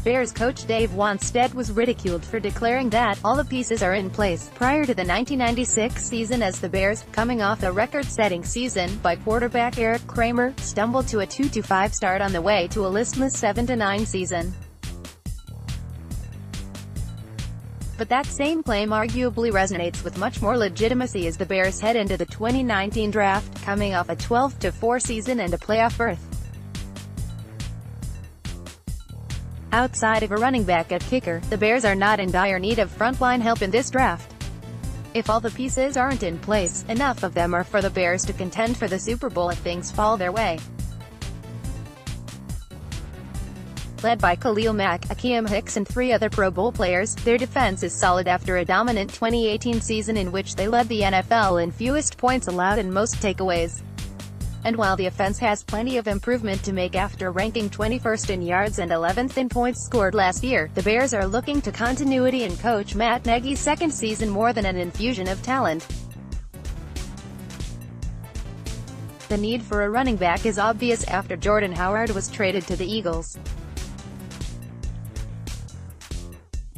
Bears coach Dave Wannstedt was ridiculed for declaring that all the pieces are in place prior to the 1996 season as the Bears, coming off a record-setting season by quarterback Erik Kramer, stumbled to a 2-5 start on the way to a listless 7-9 season. But that same claim arguably resonates with much more legitimacy as the Bears head into the 2019 draft, coming off a 12-4 season and a playoff berth. Outside of a running back at kicker, the Bears are not in dire need of frontline help in this draft. If all the pieces aren't in place, enough of them are for the Bears to contend for the Super Bowl if things fall their way. Led by Khalil Mack, Akiem Hicks and 3 other Pro Bowl players, their defense is solid after a dominant 2018 season in which they led the NFL in fewest points allowed and most takeaways. And while the offense has plenty of improvement to make after ranking 21st in yards and 11th in points scored last year, the Bears are looking to continuity in coach Matt Nagy's second season more than an infusion of talent. The need for a running back is obvious after Jordan Howard was traded to the Eagles.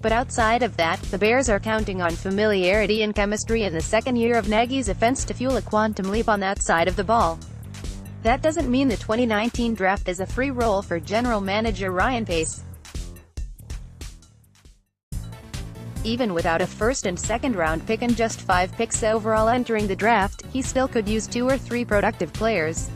But outside of that, the Bears are counting on familiarity and chemistry in the second year of Nagy's offense to fuel a quantum leap on that side of the ball. That doesn't mean the 2019 draft is a free roll for general manager Ryan Pace. Even without a first and second round pick and just 5 picks overall entering the draft, he still could use 2 or 3 productive players.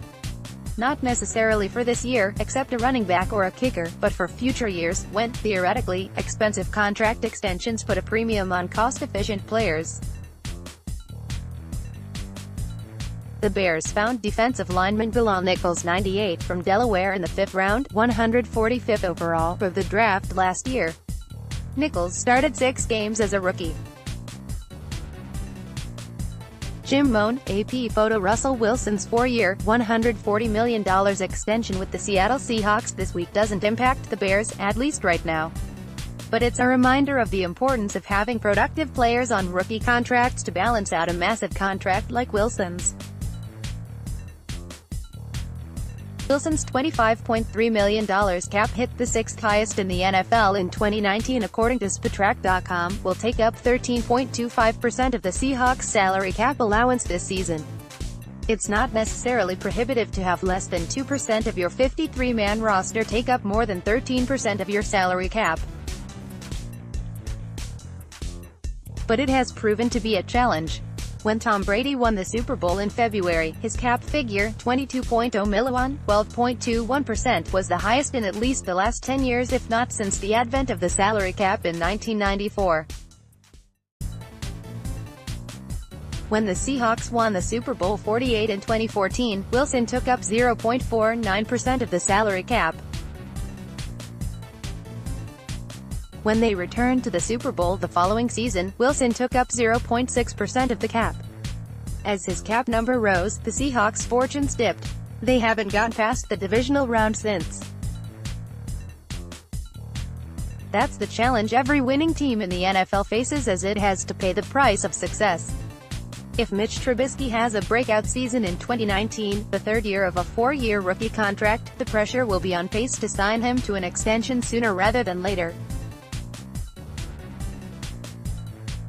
Not necessarily for this year, except a running back or a kicker, but for future years, when, theoretically, expensive contract extensions put a premium on cost-efficient players. The Bears found defensive lineman Bilal Nichols 98 from Delaware in the 5th round, 145th overall, of the draft last year. Nichols started 6 games as a rookie. Jim Moan, AP photo Russell Wilson's 4-year, $140 million extension with the Seattle Seahawks this week doesn't impact the Bears, at least right now. But it's a reminder of the importance of having productive players on rookie contracts to balance out a massive contract like Wilson's. Wilson's $25.3 million cap hit the 6th highest in the NFL in 2019 according to Spotrac.com, will take up 13.25% of the Seahawks' salary cap allowance this season. It's not necessarily prohibitive to have less than 2% of your 53-man roster take up more than 13% of your salary cap. But it has proven to be a challenge. When Tom Brady won the Super Bowl in February, his cap figure, $22.0 million, 12.21%, was the highest in at least the last 10 years if not since the advent of the salary cap in 1994. When the Seahawks won the Super Bowl 48 in 2014, Wilson took up 0.49% of the salary cap. When they returned to the Super Bowl the following season, Wilson took up 0.6% of the cap. As his cap number rose, the Seahawks' fortunes dipped. They haven't gotten past the divisional round since. That's the challenge every winning team in the NFL faces as it has to pay the price of success. If Mitch Trubisky has a breakout season in 2019, the 3rd year of a 4-year rookie contract, the pressure will be on Pace to sign him to an extension sooner rather than later.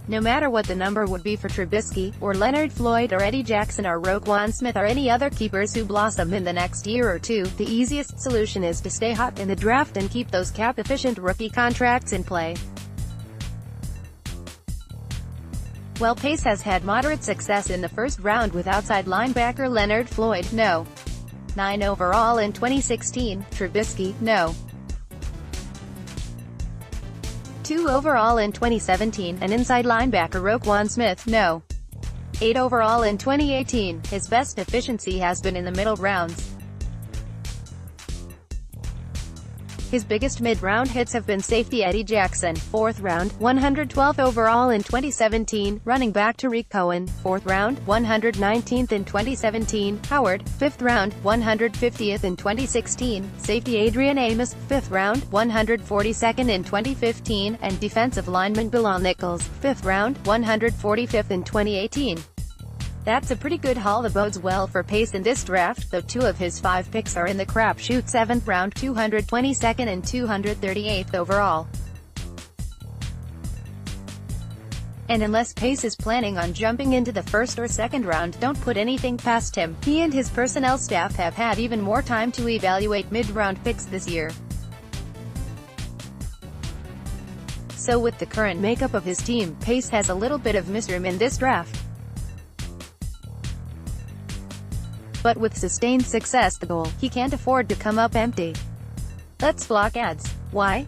No matter what the number would be for Trubisky, or Leonard Floyd or Eddie Jackson or Roquan Smith or any other keepers who blossom in the next year or two, the easiest solution is to stay hot in the draft and keep those cap-efficient rookie contracts in play. While Pace has had moderate success in the first round with outside linebacker Leonard Floyd, no. 9 overall in 2016, Trubisky, no. 2 overall in 2017, and inside linebacker Roquan Smith, no. 8 overall in 2018, his best efficiency has been in the middle rounds. His biggest mid-round hits have been safety Eddie Jackson, 4th round, 112th overall in 2017, running back Tariq Cohen, 4th round, 119th in 2017, Howard, 5th round, 150th in 2016, safety Adrian Amos, 5th round, 142nd in 2015, and defensive lineman Bilal Nichols, 5th round, 145th in 2018. That's a pretty good haul that bodes well for Pace in this draft, though 2 of his 5 picks are in the crapshoot 7th round, 222nd and 238th overall. And unless Pace is planning on jumping into the 1st or 2nd round, don't put anything past him. He and his personnel staff have had even more time to evaluate mid-round picks this year. So with the current makeup of his team, Pace has a little bit of room in this draft. But with sustained success the goal, he can't afford to come up empty. Let's block ads. Why?